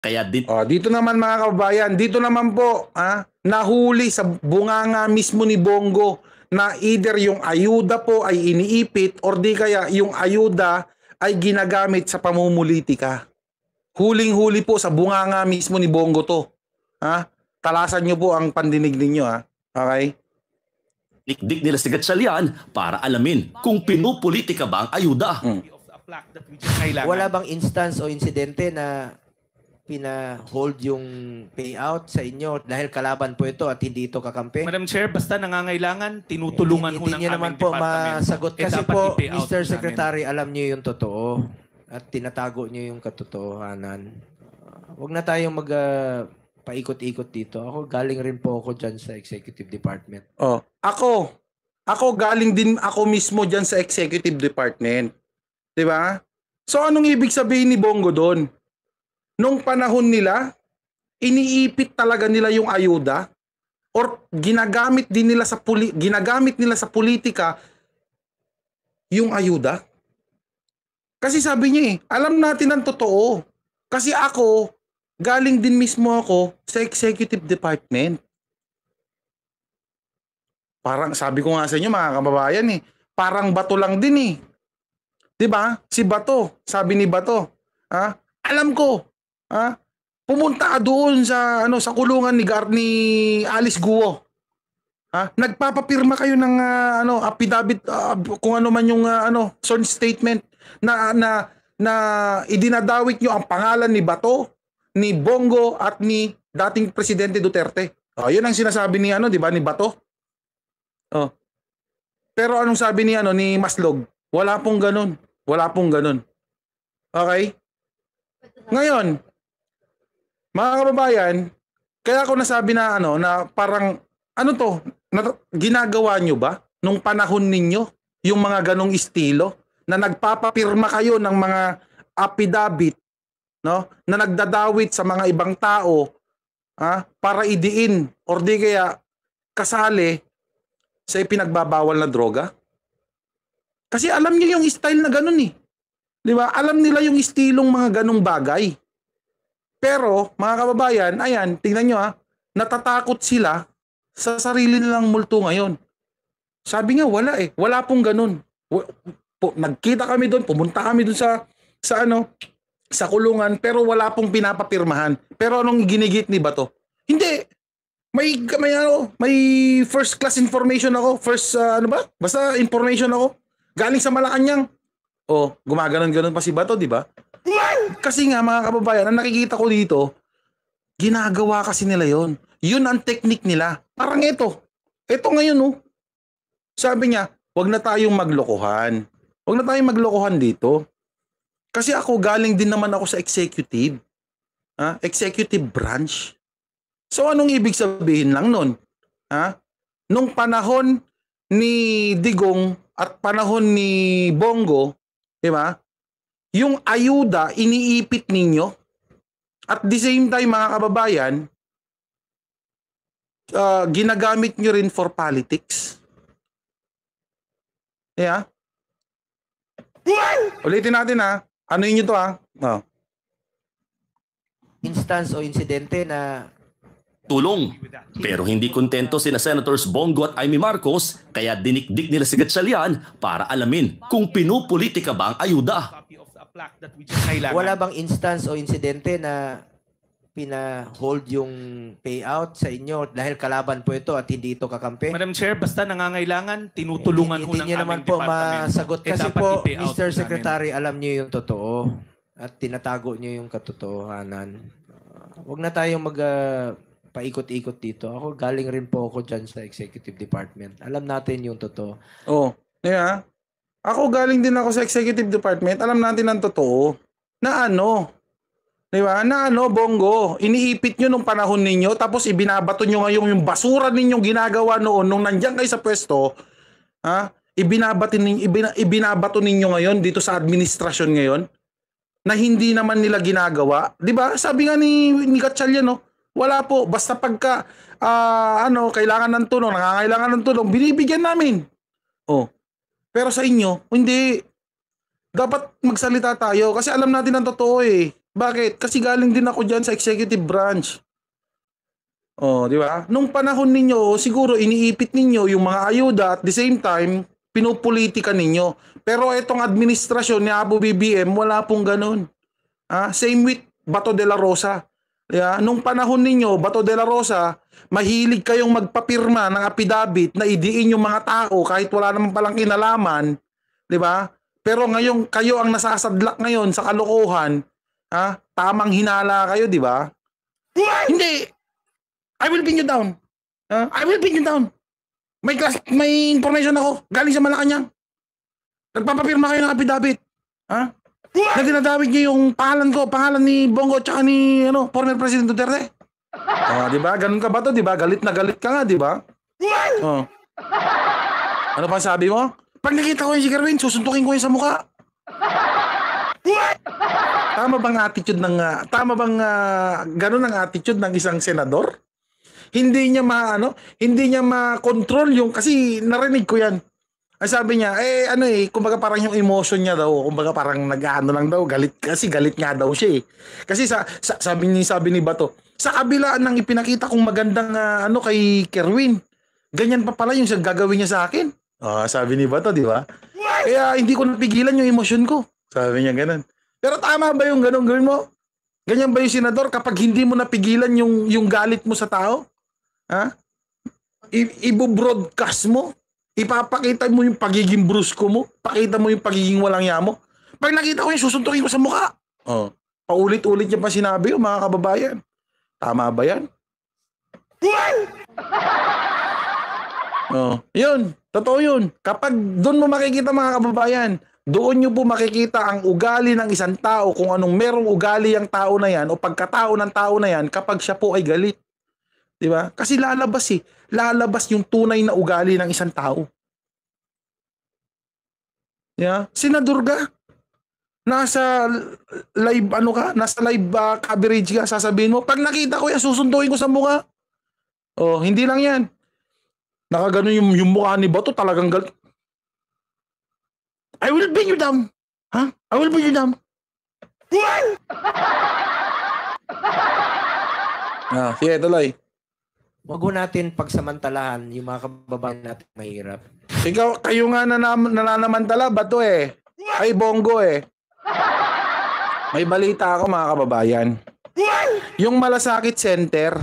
Kaya din... Dito naman mga kababayan, dito naman po, nahuli sa bunganga mismo ni Bongo na either yung ayuda po ay iniipit or di kaya yung ayuda ay ginagamit sa pamumulitika. Huling-huli po sa bunganga mismo ni Bongo to. Talasan nyo po ang pandinig ninyo. Okay? Dikdik nila si Gatchalian para alamin kung pinupolitika ba ang ayuda. Wala bang instance o insidente na pina-hold yung payout sa inyo dahil kalaban po ito at hindi ito kakampi? Madam Chair, basta nangangailangan, tinutulungan ho ng Hindi nyo naman po masagot kasi po, Mr. Secretary, alam nyo yung totoo at tinatago nyo yung katotohanan. Huwag na tayong paikot-ikot dito. Ako, galing rin po ako dyan sa Executive Department. Ako galing din ako mismo dyan sa Executive Department. Diba? So anong ibig sabihin ni Bongo doon? Nung panahon nila, iniipit talaga nila yung ayuda or ginagamit nila sa politika yung ayuda? Kasi sabi niya alam natin ang totoo. Kasi ako, galing din mismo ako sa Executive Department. Parang sabi ko nga sa inyo mga kababayan parang Bato lang din 'Di ba? Si Bato, sabi ni Bato, alam ko, pumunta ka doon sa sa kulungan ni Alice Guo. Nagpapapirma kayo ng affidavit kung ano man yung sworn statement na idinadawit nyo ang pangalan ni Bato, ni Bongo at ni dating Presidente Duterte. Yun ang sinasabi ni di ba, ni Bato. Pero anong sabi ni Maslog? Wala pong ganun. Wala pong ganun. Okay? Ngayon, mga kababayan, kaya ako nasabi na na parang ginagawa nyo ba nung panahon ninyo yung mga ganong estilo na nagpapapirma kayo ng mga affidavit na nagdadawit sa mga ibang tao para idiin or di kaya kasali sa ipinagbabawal na droga? Kasi alam niyo yung style na ganun Di ba? Alam nila yung estilong mga ganung bagay. Pero, mga kababayan, ayan, tingnan nyo natatakot sila sa sarili nilang multo ngayon. Sabi nga, wala Wala pong ganun. Nagkita kami doon, pumunta kami doon sa kulungan, pero wala pong pinapapirmahan. Pero anong ginigit ni Bato? Hindi. May first class information ako. Basta information ako. Galing sa Malacanang. Gumaganon-ganon pa si Bato, di ba? Kasi nga mga kababayan, ang nakikita ko dito, ginagawa kasi nila yon. Yun ang technique nila. Parang ito. Ito ngayon, sabi niya, wag na tayong maglokohan. Wag na tayong maglokohan dito. Kasi ako, galing din naman ako sa executive. Executive branch. So anong ibig sabihin lang nun? Nung panahon ni Digong at panahon ni Bongo, di ba? Yung ayuda, iniipit ninyo. At the same time, mga kababayan, ginagamit nyo rin for politics. Yeah. Ulitin natin Ano yun ito Instance o insidente na tulong. Pero hindi kontento sina Senators Bongo at Amy Marcos, kaya dinikdik nila si Gatchalian para alamin kung pinupolitika ba ang ayuda. Wala bang instance o insidente na pina-hold yung payout sa inyo dahil kalaban po ito at hindi ito kakampi? Madam Chair, basta nangangailangan, tinutulungan ho ng Hindi nyo naman po masagot kasi po, Mr. Secretary, alam nyo yung totoo at tinatago nyo yung katotohanan. Huwag na tayong paikot-ikot dito. Ako, galing rin po ako dyan sa Executive Department. Alam natin yung totoo. Yeah. Ako galing din ako sa Executive Department. Alam natin ang totoo. Na di ba? Na Bongo, iniipit nyo nung panahon ninyo, tapos ibinabato nyo ngayon yung basura ninyong ginagawa noon nung nandiyan kayo sa pwesto, ibinabato ninyo ngayon dito sa administrasyon ngayon, na hindi naman nila ginagawa. Di ba? Sabi nga ni Gatchalian, wala po. Basta pagka, kailangan ng tulong, nangangailangan ng tulong, binibigyan namin. Pero sa inyo, hindi. Dapat magsalita tayo kasi alam natin ang totoo Bakit? Kasi galing din ako dyan sa executive branch. Oh, di ba? Nung panahon ninyo, siguro iniipit ninyo yung mga ayuda at the same time, pinupolitika ninyo. Pero itong administrasyon ni Abu BBM, wala pong ganun. Same with Bato de la Rosa. Yeah? Nung panahon ninyo, Bato de la Rosa, mahilig kayong magpapirma ng affidavit na idiin yung mga tao kahit wala naman palang kinalaman. Di ba? Pero ngayon, kayo ang nasasadlak ngayon sa kalokohan. Tamang hinala kayo, di ba? Hindi! I will pin you down. I will pin you down. May information ako. Galing sa Malacanang. Nagpapapirma kayo ng affidavit. Na dinadawit niyo yung pangalan ni Bongo tsaka ni former President Duterte. Di ba? Ganun ka ba to? Di ba? Galit na galit ka nga, di ba? Ano pa sabi mo? Pag nakita ko yung si Kerwin, susuntukin ko yung sa mukha. Tama bang ganun ang attitude ng isang senador? Hindi niya ma-control yung, kasi narinig ko yan. Ay sabi niya, kumbaga parang yung emotion niya daw, kumbaga parang nag-ano lang daw, galit nga daw siya eh. Kasi sabi ni Bato, sa kabila ng ipinakita kong magandang kay Kerwin, ganyan pa pala yung gagawin niya sa akin. Sabi ni Bato, di ba? Kaya hindi ko napigilan yung emosyon ko. Sabi niya ganun. Pero tama ba yung ganun gawin mo? Ganyan ba yung senador kapag hindi mo napigilan yung galit mo sa tao? Ibo-broadcast mo? Ipapakita mo yung pagiging brusko mo? Pakita mo yung pagiging walang ya mo? Pag nakita ko yung susuntukin ko sa mukha. Paulit-ulit niya pa sinabi yung mga kababayan. Tama ba yan? Yun. Totoo yun. Kapag doon mo makikita mga kababayan, doon nyo po makikita ang ugali ng isang tao, kung anong merong ugali ang tao na yan o pagkatao ng tao na yan kapag siya po ay galit. Diba? Kasi lalabas yung tunay na ugali ng isang tao. Yeah? Senador ka, nasa live coverage ka, sasabihin mo, pag nakita ko yan, susunduin ko sa mukha. Hindi lang yan. Nakaganon yung mukha ni Bato, talagang galit. I will bring you down. I will bring you down. Sige, tuloy. Wag natin pagsamantalahan yung mga kababayan natin mahirap. Kayo nga nananamantala, Bato eh. Ay, Bongo eh. May balita ako mga kababayan. Yung Malasakit Center,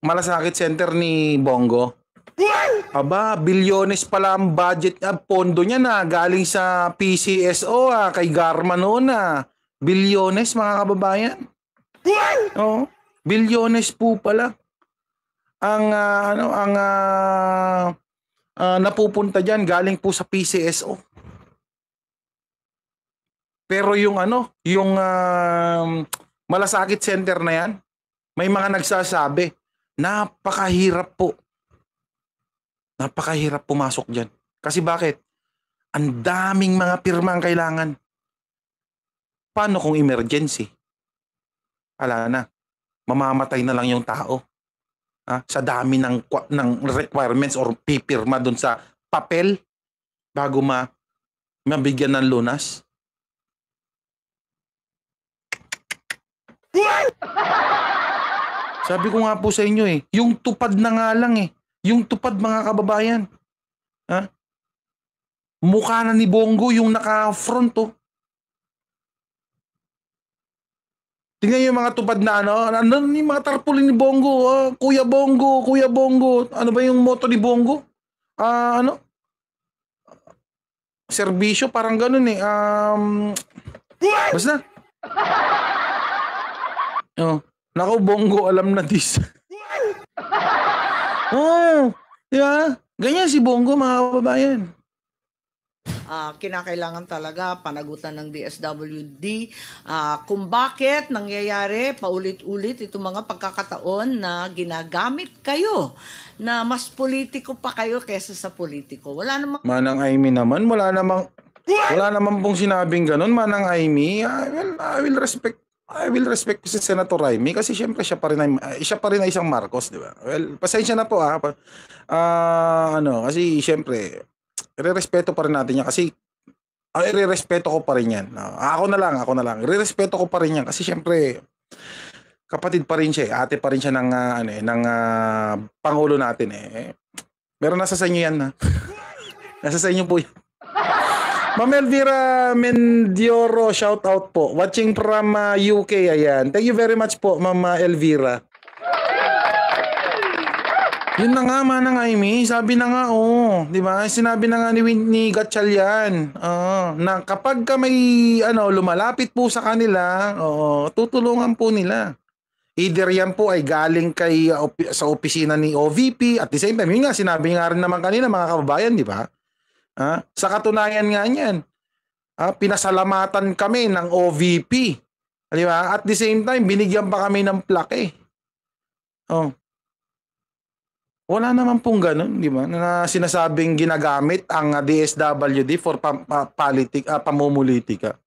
Malasakit Center ni Bongo. Bilyones pala ang budget pondo niya na galing sa PCSO kay Garma noon Bilyones mga kababayan. Bilyones po pala ang napupunta diyan galing po sa PCSO. Pero yung Malasakit Center na yan, may mga nagsasabi, napakahirap po. Napakahirap pumasok dyan. Kasi bakit? Ang daming mga pirma ang kailangan. Paano kung emergency? Ala na. Mamamatay na lang yung tao. Sa dami ng requirements or pipirma dun sa papel bago mabigyan ng lunas. Sabi ko nga po sa inyo yung tupad na nga lang Yung tupad mga kababayan. Mukha na ni Bongo yung naka-front Tingnan yung mga tupad na yung mga tarpaulin ni Bongo. Kuya Bongo, Kuya Bongo. Ano ba yung motto ni Bongo? Serbisyo, parang ganun basta. Nako Bongo, alam na this. Diba? Ganyan si Bongo mga kababayan. Kinakailangan talaga panagutan ng DSWD kung bakit nangyayari paulit-ulit itong mga pagkakataon na ginagamit kayo na mas politiko pa kayo kesa sa politiko. Wala namang Manang Aimee naman, wala namang pong sinabing ganun, Manang Aimee. I will respect si Senator Aimee kasi syempre siya pa rin ay isang Marcos, di ba? Well, pasensya na po kasi syempre, respeto pa rin natin niya kasi irerespeto ko pa rin yan. Ako na lang. Irerespeto ko pa rin yan kasi syempre kapatid pa rin siya, ate pa rin siya ng pangulo natin eh. Pero nasa sa inyo yan na. Nasa sa inyo po yan. Ma'am Elvira Mendioro, shout out po. Watching from UK, ayan. Thank you very much po, Ma'am Elvira. Yun na nga, Manang Amy. Sabi na nga, di ba? Sinabi na nga ni Gatchalian, na kapag ka may lumalapit po sa kanila, tutulungan po nila. Either yan po ay galing sa opisina ni OVP, at the same time, yun nga, sinabi nga rin naman kanina, mga kababayan, di ba? Sa katunayan nga niyan, pinasalamatan kami ng OVP. Di ba? At the same time, binigyan pa kami ng plaque. Wala naman pong ganun, di ba? Na sinasabing ginagamit ang DSWD for pamumulitika.